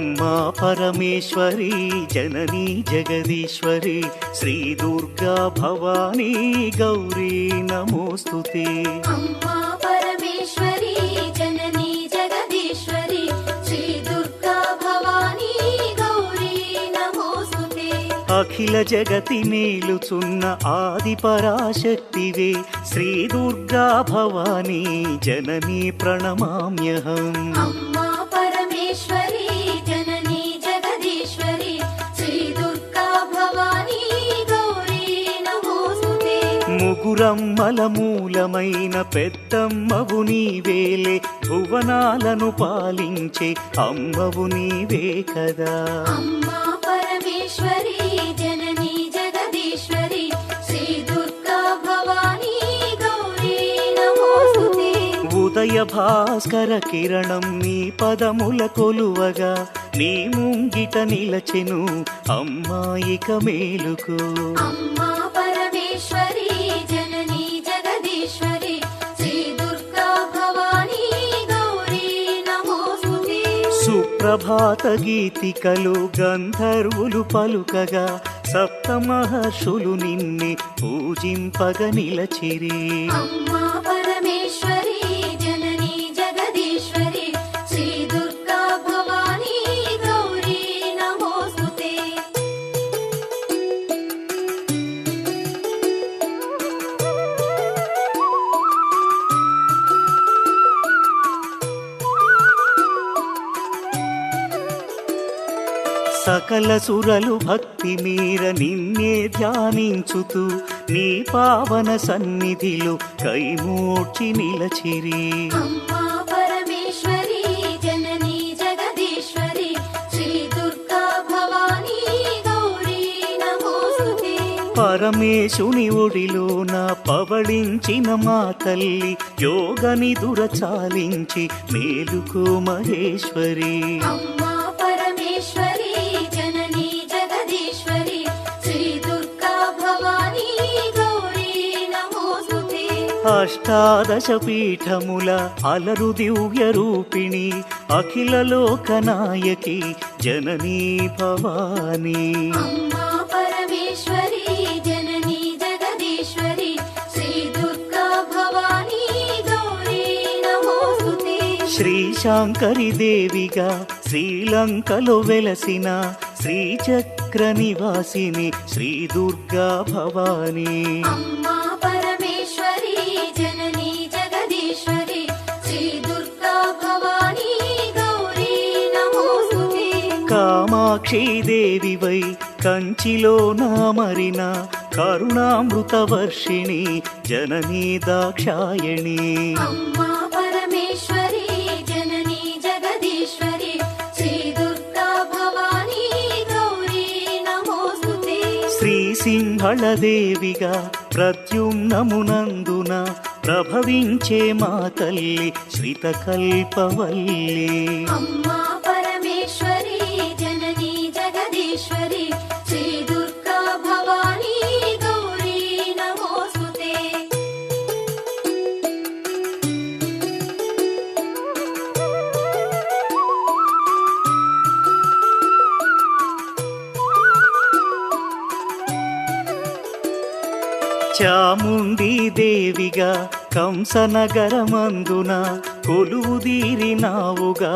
अम्मा परमेश्वरी जननी जगदीश्वरी श्री दुर्गा भवानी गौरी नमोस्तुते। अम्मा परमेश्वरी जननी जगदीश्वरी श्री दुर्गा भवानी गौरी नमोस्तुते। अखिल जगति मेलुचुन्न आदि पराशक्तिवे श्री दुर्गा भवानी जननी प्रणमाम्यहम्। अम्मा परमेश्वरी जननी जगदीश्वरी श्री दुर्गा भवानी गौरी नमोस्तुते। ముగురమ్మల మూలమైన పెద్దమ్మవు నీవేలే భువనాలను పాలించే అమ్మవు నీవే కదా। अम्मा परमेश्वरी जननी जगदीश्वरी श्री दुर्गा भवानी गौरी नमोस्तुते। ఉదయ భాస్కర కిరణం నీ పదముల కొలువగా నీ ముంగిట నిలచెను అమ్మాయిక మేలుకు। अम्मा परमेश्वरी जननी जगदीश्वरी श्री दुर्गा भवानी गौरी नमोस्तुते। సుప్రభాత గీతికలు గంధర్వులు పలుకగా సప్త మహర్షులు నిన్నే పూజింపగ నిలచిరి। अम्मा परमेश्वरी जननी जगदीश्वरी श्री दुर्गा भवानी गौरी नमोस्तुते। సకల సురలు భక్తి మీర నిన్నే ధ్యానించుతూ నీ పావన సన్నిధిలో కైమూర్చి నిలచిరి। अम्मा परमेश्वरी जननी जगदीश्वरी श्री दुर्गा भवानी गौरी नमोस्तुते। పరమేశుని ఒడిలోన పవళించిన మా తల్లి యోగ నిదుర చాలించి మేలుకో మహేశ్వరి। अम्मा परमेश्वरी जननी जगदीश्वरी श्री दुर्गा भवानी गौरी नमोस्तुते। అష్టాదశ పీఠముల అలరు దివ్య రూపిణి అఖిల లోకనాయకి జననీ భవానీ। अम्मा परमेश्वरी जननी जगदीश्वरी श्री दुर्गा भवानी गौरी नमोस्तुते। శ్రీశాంకరి దేవిగా శ్రీలంకలో వెలసిన శ్రీచక్ర నివాసిని శ్రీ దుర్గా భవానీ। अम्मा परमेश्वरी जननी जगदीश्वरी श्री दुर्गा भवानी गौरी नमोस्तुते। కామాక్షి దేవివై కంచిలో నామరిన కరుణామృత వర్షిణి జననీ దాక్షాయణి। अम्मा परमेश्वरी जननी जगदीश्वरी श्री दुर्गा भवानी गौरी नमोस्तुते। శ్రీ సింహళ దేవిగా ప్రద్యుమ్నమునందున ప్రభవించే మా తల్లి శ్రితకల్పవల్లి। अम्मा परमेश्वरी जननी जगदीश्वरी श्री दुर्गा भवानी गौरी नमोस्तुते। చాముండి దేవిగా కంసనగరమందున కొలువుదీరినావుగా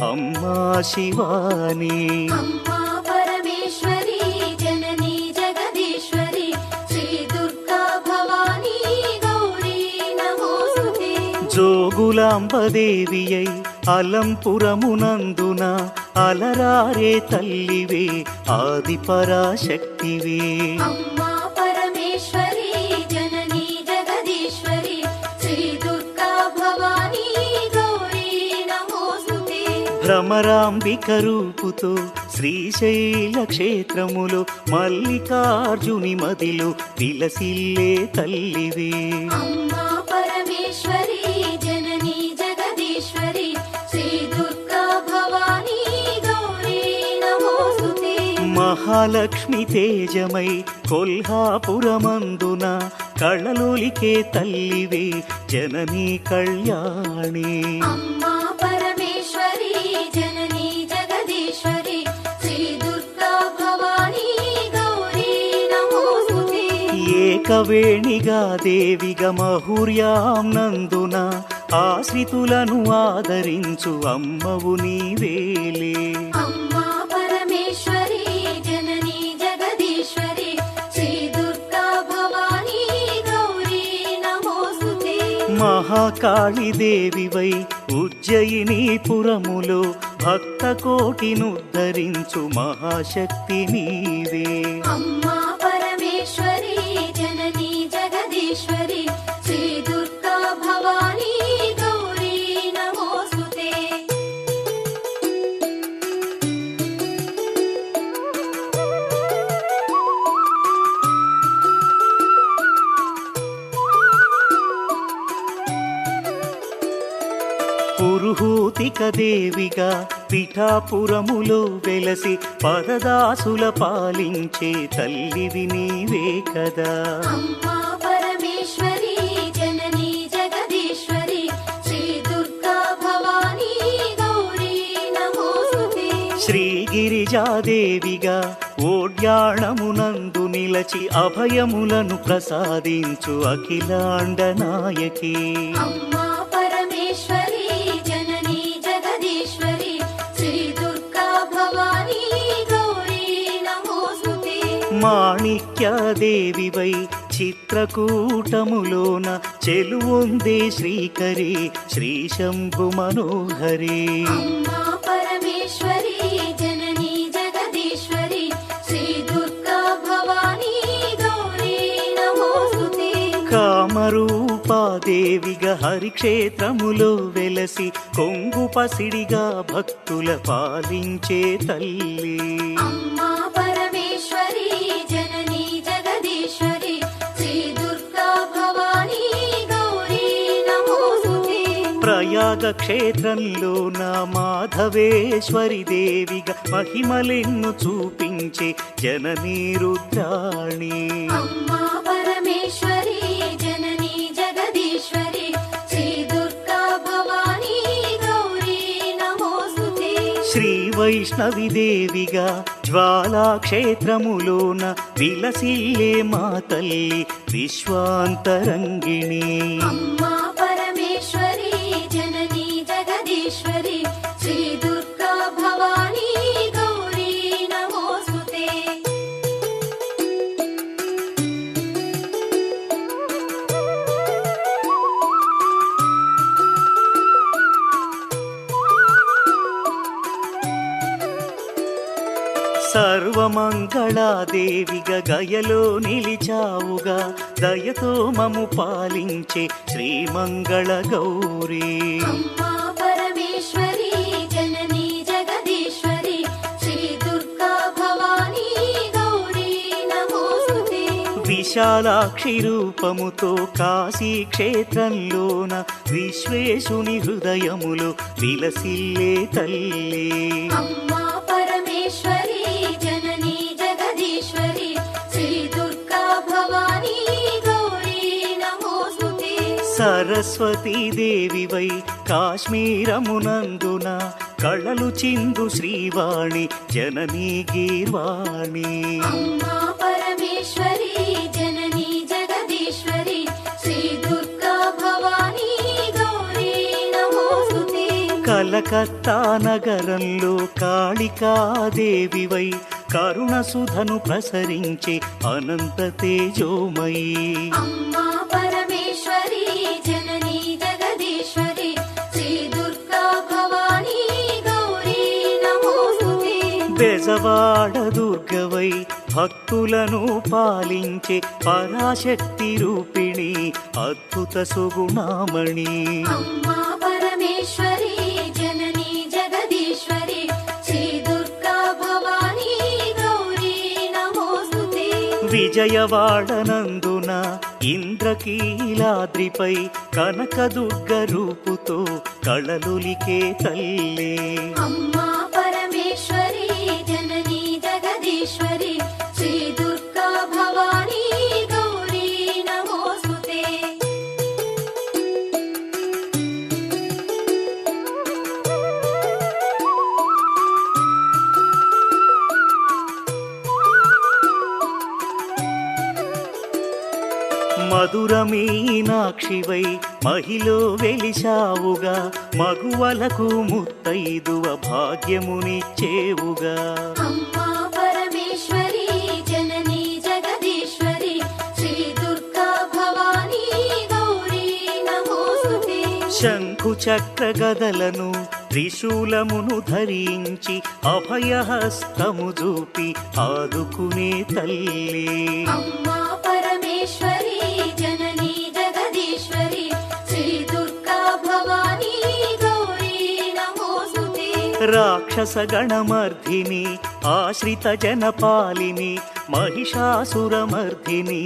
అమ్మా శివాని। अम्मा परमेश्वरी जननी जगदीश्वरी श्री दुर्गा भवानी गौरी नमोस्तुते। జోగులాంబదేవియై అలంపురమునందున అలరారే తల్లివే ఆది పరాశక్తివే। अम्मा परमेश्वरी जननी जगदीश्वरी श्री दुर्गा भवानी गौरी नमोस्तुते। భ్రమరాంబిక రూపుతో శ్రీశైల క్షేత్రములో మల్లికార్జుని మదిలో విలసిల్లే తల్లివే। अम्मा परमेश्वरी जननी जगदीश्वरी श्री दुर्गा भवानी गौरी नमोस्तुते। మహాలక్ష్మి తేజమై కొల్హాపురమందున కళ్ళలోలికే తల్లివే జననీ కళ్యాణి। अम्मा परमेश्वरी जननी जगदीश्वरी అమృతవేణిగా దేవిగా మహుర్యాం నందున ఆశ్రితులను ఆదరించు అమ్మవు నీవేలే. అమ్మా పరమేశ్వరి జననీ జగదీశ్వరి శ్రీ దుర్గా భవానీ గౌరీ నమోస్తుతే. మహాకాళి దేవివై ఉజ్జయినీపురములో భక్త కోటినుద్ధరించు మహాశక్తి నీవే. అమ్మా పరమేశ్వరి జననీ జగదీశ్వరి శ్రీ దుర్గా భవానీ గౌరీ నమోస్తుతే. పురుహూతిక దేవిగా పిఠాపురములో వెలసి పదదాసుల పాలించే తల్లివి నీవే కదా. అమ్మా పరమేశ్వరి జననీ జగదీశ్వరి శ్రీ దుర్గా భవానీ గౌరీ నమోస్తుతే. శ్రీగిరిజాదేవిగా ఓడ్యాణమునందు నిలచి అభయములను ప్రసాదించు అఖిలాండ నాయకి. అమ్మా పరమేశ్వరి జననీ జగదీశ్వరి శ్రీ దుర్గా భవానీ గౌరీ నమోస్తుతే. మాణిక్యదేవివై చిత్రకూటములోన చెలువొందే శ్రీకరి శ్రీ శంభు మనోహరి. అమ్మా పరమేశ్వరి జననీ జగదీశ్వరి శ్రీ దుర్గా భవానీ గౌరీ నమోస్తుతే. కామరూపాదేవిగా హరిక్షేత్రములో వెలసి కొంగు పసిడిగా భక్తుల పాలించే తల్లి. అమ్మా పరమేశ్వరి జననీ జగదీశ్వరి శ్రీ దుర్గా భవానీ గౌరీ నమోస్తుతే. ప్రయాగ క్షేత్రంలో నా మాధవేశ్వరి దేవిగా మహిమలెన్ను చూపించే జననీ రుద్రాణి. అమ్మా పరమేశ్వరి జననీ జగదీశ్వరి శ్రీ దుర్గా భవానీ గౌరీ నమోస్తుతే. శ్రీ వైష్ణవి దేవిగా జ్వాలా క్షేత్రములోన విలసిల్లే మా తల్లి విశ్వాంతరంగిణి. అమ్మా పరమేశ్వరి జననీ జగదీశ్వరి శ్రీ దుర్గా భవానీ గౌరీ నమోస్తుతే. సర్వమంగళాదేవిగా గయలో నిలిచావుగా దయతో మము పాలించే శ్రీమంగళ గౌరీ. అమ్మా పరమేశ్వరి జననీ జగదీశ్వరి శ్రీ దుర్గా భవానీ గౌరీ నమోస్తుతే. విశాలాక్షి రూపముతో కాశీ క్షేత్రంలోన విశ్వేశుని హృదయములో విలసిల్లే తల్లి. అమ్మా పరమేశ్వరి జననీ జగదీశ్వరి శ్రీ దుర్గా భవానీ గౌరీ నమోస్తుతే. సరస్వతీ దేవివై కాశ్మీరమునందున కళలు చిందు శ్రీవాణి జననీ గీర్వాణి. అమ్మా పరమేశ్వరి జననీ జగదీశ్వరి శ్రీ దుర్గా భవానీ గౌరీ నమోస్తుతే. కలకత్తా నగరంలో కాళికాదేవివై కరుణసుధను ప్రసరించే అనంత తేజోమయీ. అమ్మా పరమేశ్వరి జననీ జగదీశ్వరి శ్రీ దుర్గా భవానీ గౌరీ నమోస్తుతే. బెజవాడ దుర్గవై భక్తులను పాలించే పరాశక్తి రూపిణి అద్భుత సుగుణామణి. అమ్మా పరమేశ్వరి జననీ జగదీశ్వరి శ్రీ దుర్గా భవానీ గౌరీ నమోస్తుతే. విజయవాడ నందున ఇంద్రకీలాద్రిపై కనకదుర్గ రూపుతో కళలులికే తల్లి. అమ్మా పరమేశ్వరి జననీ జగదీశ్వరి శ్రీ దుర్గా భవానీ గౌరీ నమోస్తుతే. మధుర మీనాక్షివై మహిలో వెలిశావుగా మగువలకు ముత్తైదువ భాగ్యమునిచ్చేవుగా అమ్మా పరమేశ్వరి జననీ జగదీశ్వరి శ్రీ దుర్గా భవానీ గౌరీ నమోస్తుతే శంఖు చక్ర గదలను త్రిశూలమును ధరించి అభయహస్తము చూపి ఆదుకునే తల్లి అమ్మా పరమేశ్వరి జననీ జగదీశ్వరి శ్రీ దుర్గా భవానీ గౌరీ నమోస్తుతే రాక్షస గణమర్ధిని ఆశ్రిత జనపాలిని మహిషాసురమర్ధిని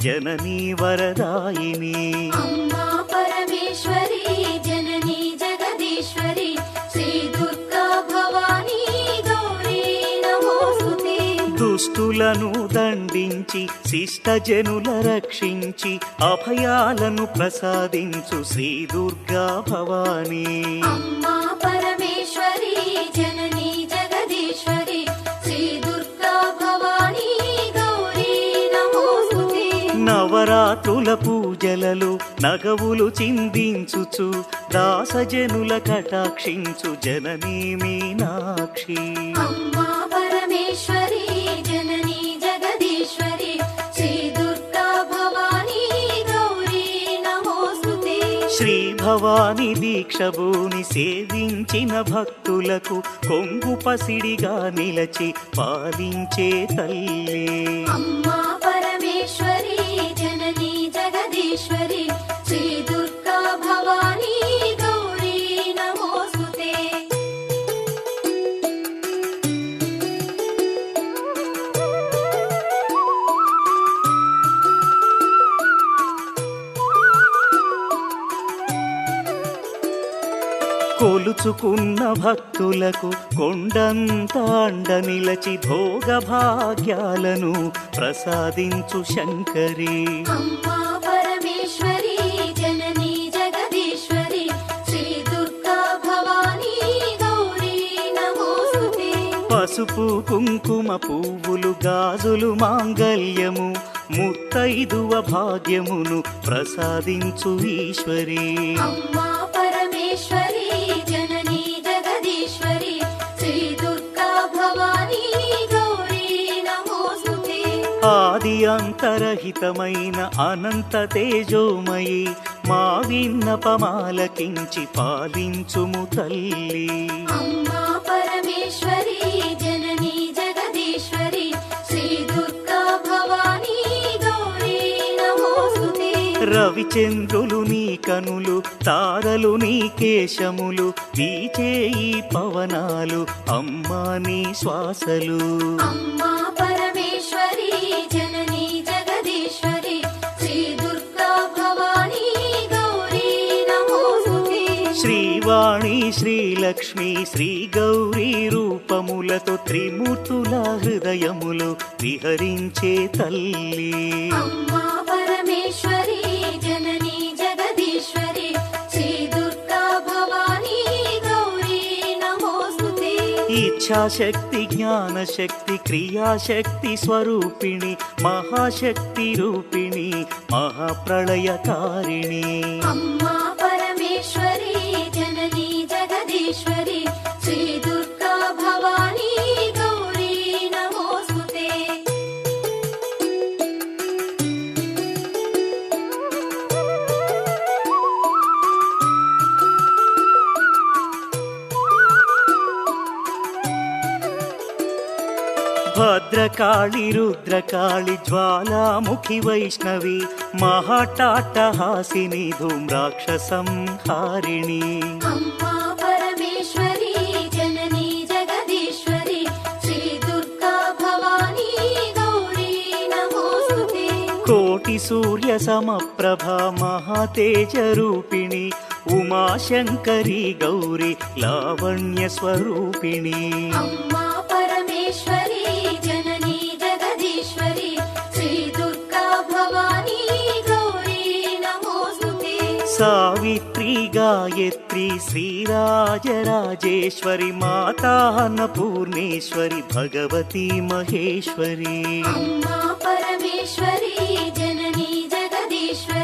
జననీ వరదాయిని అమ్మా పరమేశ్వరి జననీ జగదీశ్వరి శ్రీ దుర్గా భవానీ గౌరీ నమోస్తుతే దుష్టులను దండించి శిష్టజనుల రక్షించి అభయాలను ప్రసాదించు శ్రీ దుర్గా భవానీ అమ్మా పరమేశ్వరి జననీ జగదీశ్వరి శ్రీ దుర్గా భవానీ గౌరీ నమోస్తుతే నవరాత్రుల పూజలలో నగవులు చిందించుచు దాసజనుల కటాక్షించు జననీ మీనాక్షి అమ్మా పరమేశ్వరి జననీ జగదీశ్వరి శ్రీ దుర్గా భవానీ గౌరీ నమోస్తుతే శ్రీ భవాని దీక్షభూని సేవించిన భక్తులకు కొంగు పసిడిగా నిలచి పాలించే తల్లి అమ్మా పరమేశ్వరి జననీ జగదీశ్వరి శ్రీ దుర్గా భవానీ గౌరీ నమోస్తుతే కొలుచుకున్న భక్తులకు కొండంత అండ నిలచి భోగ భాగ్యాలను ప్రసాదించు శంకరి అమ్మా పరమేశ్వరి జననీ జగదీశ్వరి శ్రీ దుర్గా భవానీ గౌరీ నమోస్తుతే పసుపు కుంకుమ పువ్వులు గాజులు మాంగల్యము ముత్తైదువ భాగ్యమును ప్రసాదించు ఈశ్వరి అమ్మా పరమేశ్వరి జననీ జగదీశ్వరి శ్రీ దుర్గా భవానీ గౌరీ నమోస్తుతే ఆది అంతరహితమైన అనంత తేజోమయి మా విన్నపమాలకించి పాలించుము తల్లి అమ్మా పరమేశ్వరి జననీ జగదీశ్వరి శ్రీ దుర్గా భవానీ గౌరీ నమోస్తుతే రవిచంద్రులు నీ కనులు తారలు నీ కేశములు వీచే ఈ పవనాలు అమ్మా నీ శ్వాసలు అమ్మా పరమేశ్వరి జననీ జగదీశ్వరి శ్రీ దుర్గా భవానీ గౌరీ నమోస్తుతే శ్రీవాణి శ్రీలక్ష్మి శ్రీ గౌరీ రూపములతో త్రిమూర్తుల హృదయములు విహరించే తల్లి అమ్మా పరమేశ్వరి జననీ జగదీశ్వరి శ్రీ దుర్గా భవానీ గౌరీ నమోస్తుతే ఇచ్ఛాశక్తి జ్ఞానశక్తి క్రియాశక్తి స్వరూపిణి మహాశక్తి రూపిణి మహాప్రళయకారిణి అమ్మా పరమేశ్వరి జననీ జగదీశ్వరి శ్రీ దుర్గా భవానీ గౌరీ నమోస్తుతే భద్రకాళి రుద్రకాళి జ్వాలాముఖి వైష్ణవి మహాటాటహాసిని ధూమ్రాక్షసంహారిణి అమ్మా పరమేశ్వరి జననీ జగదీశ్వరి శ్రీ దుర్గా భవానీ గౌరీ నమోస్తుతే కోటి సూర్య సమప్రభ మహాతేజ రూపిణి ఉమాశంకరి గౌరి లావణ్య స్వరూపిణి అమ్మా పరమేశ్వరి జననీ జగదీశ్వరి శ్రీ దుర్గా భవానీ గౌరీ నమోస్తుతే సావిత్రి గాయత్రి శ్రీరాజరాజేశ్వరి మాతా అన్నపూర్ణేశ్వరి భగవతి మహేశ్వరి అమ్మా పరమేశ్వరి జననీ జగదీశ్వరి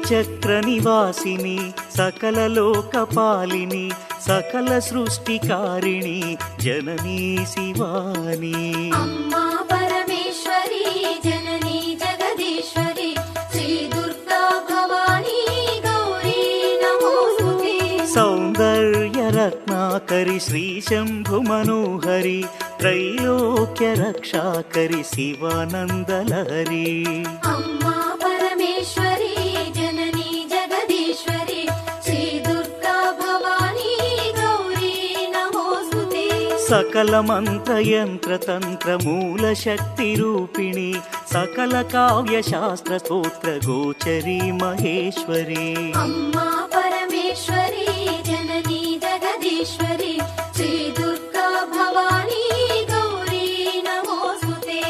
శ్రీచక్ర నివాసిని సకల లోకపాలిని సకల సృష్టికారిణి జననీ శివాని అమ్మా పరమేశ్వరి జననీ జగదీశ్వరి శ్రీ దుర్గా భవానీ గౌరీ నమోస్తుతే సౌందర్య రత్నాకరి శ్రీ శంభు మనోహరి త్రైలోక్య రక్షాకరి శివానందలహరి అమ్మా పరమేశ్వరి జననీ జగదీశ్వరి శ్రీ దుర్గా భవానీ గౌరీ నమోస్తుతే సకల మంత్ర యంత్ర తంత్ర మూల శక్తి రూపిణి సకల కావ్య శాస్త్ర స్తోత్ర గోచరి మహేశ్వరి అమ్మా పరమేశ్వరి జననీ జగదీశ్వరి శ్రీ దుర్గా భవానీ గౌరీ నమోస్తుతే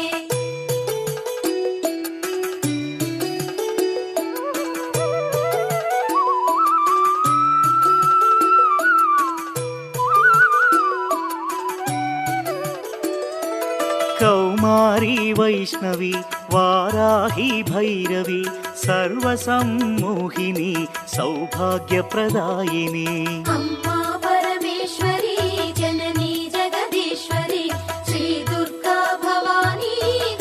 కౌమారీ వైష్ణవి వారాహి భైరవి సర్వసమ్మోహిని సౌభాగ్యప్రదాయిని అమ్మా పరమేశ్వరి జననీ జగదీశ్వరి శ్రీ దుర్గా భవానీ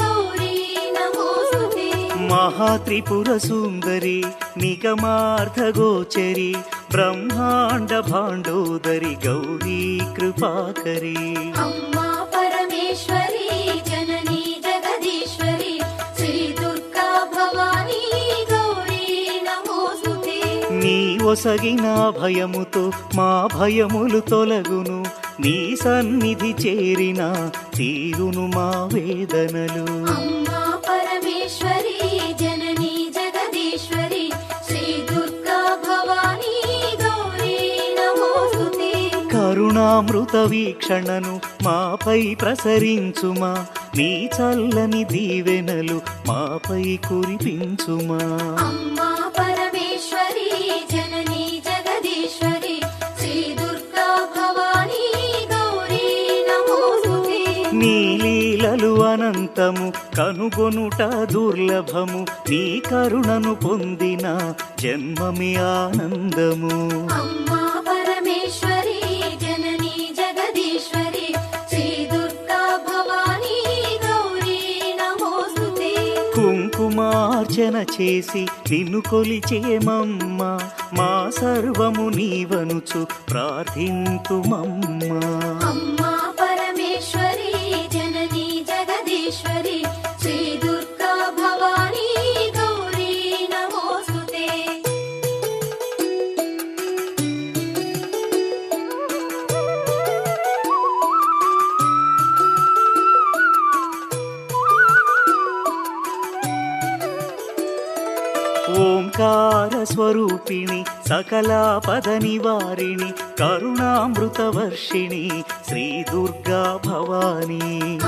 గౌరీ నమోస్తుతే మహాత్రిపుర సుందరి నిగమార్థగోచరి బ్రహ్మాండ భాండోదరి గౌరీ కృపాకరి అమ్మా పరమేశ్వరి జననీ జగదీశ్వరి శ్రీ దుర్గా భవానీ గౌరీ నమోస్తుతే నీ ఒసగిన భయముతో మా భయములు తొలగును నీ సన్నిధి చేరిన తీరును మా వేదనలు అమ్మా పరమేశ్వరి జననీ జగదీశ్వరి శ్రీ దుర్గా భవానీ గౌరీ నమోస్తుతే కరుణామృత వీక్షణను మాపై ప్రసరించుమా నీ చల్లని దీవెనలు మాపై కురిపించుమా అమ్మా పరమేశ్వరి జననీ జగదీశ్వరి శ్రీ దుర్గా భవానీ గౌరీ నమోస్తుతే నీ లీలలు అనంతము కనుగొనుట దుర్లభము నీ కరుణను పొందిన జన్మమే ఆనందము అమ్మా పరమేశ్వరి జననీ జగదీశ్వరి శ్రీ దుర్గా భవానీ గౌరీ నమోస్తుతే కుంకుమార్చన చేసి నిన్ను కొలిచేమమ్మ మా సర్వము నీవనుచు ప్రార్థింతుమమ్మా అమ్మా పరమేశ్వరి జననీ జగదీశ్వరి శ్రీ దుర్గా భవానీ గౌరీ నమోస్తుతే ఓంకార స్వరూపిణి సకలాపద నివారిణి కరుణామృత వర్షిణి శ్రీ దుర్గా భవానీ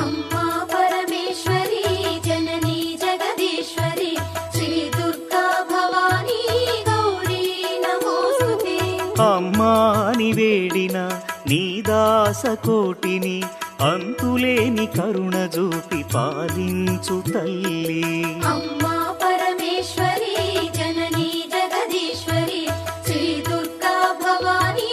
అమ్మా పరమేశ్వరి జననీ జగదీశ్వరి శ్రీ దుర్గా భవానీ గౌరీ నమోస్తుతే అమ్మాని వేడిన నీ దాస కోటిని అంతులేని కరుణ చూపి పాలించు తల్లి అమ్మా పరమేశ్వరి జననీ జగదీశ్వరి శ్రీ దుర్గా భవానీ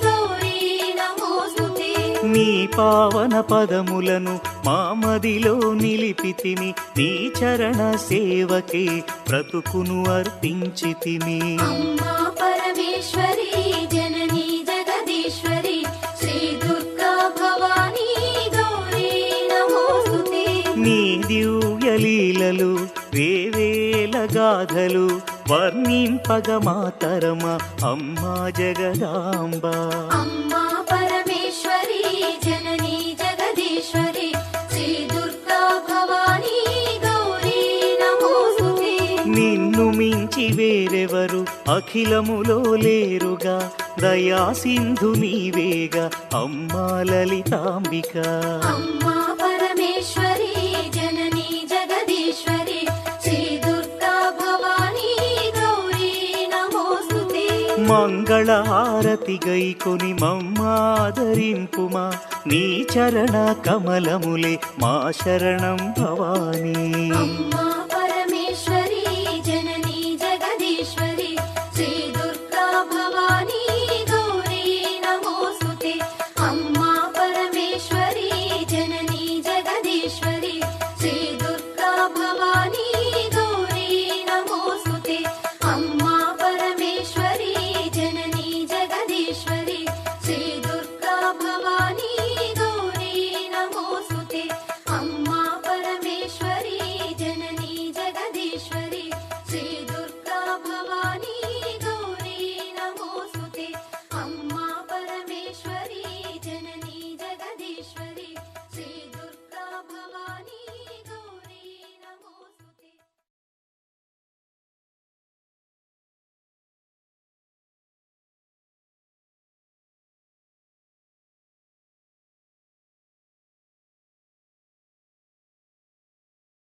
గౌరీ నమోస్తుతే నీ పావన పదములను మా మదిలో నిలిపితిమి నీ చరణ సేవకే బ్రతుకును అర్పించితిమి అమ్మా పరమేశ్వరి జననీ జగదీశ్వరి శ్రీ దుర్గా భవానీ గౌరీ నమోస్తుతే నీ దివ్య లీలలు వేవేల గాథలు వర్ణింపగ మాతరమ అమ్మా జగదాంబ అమ్మా పరమేశ్వరి జననీ జగదీశ్వరి శ్రీ దుర్గా భవానీ గౌరీ నమోస్తుతే నిన్ను మించి వేరెవరు అఖిలములో లేరుగా దయా సింధు నీవేగా అమ్మా లలితాంబిక అమ్మా పరమేశ్వరి జననీ జగదీశ్వరి శ్రీ దుర్గా భవానీ గౌరీ నమోస్తుతే మంగళహారతి గైకొని మమ్మాదరింపుమా నీ చరణ కమలములే మా శరణం భవానీ అమ్మా పరమేశ్వరి జననీ జగదీశ్వరి जगदीश्वरि श्री दुर्गा भवानी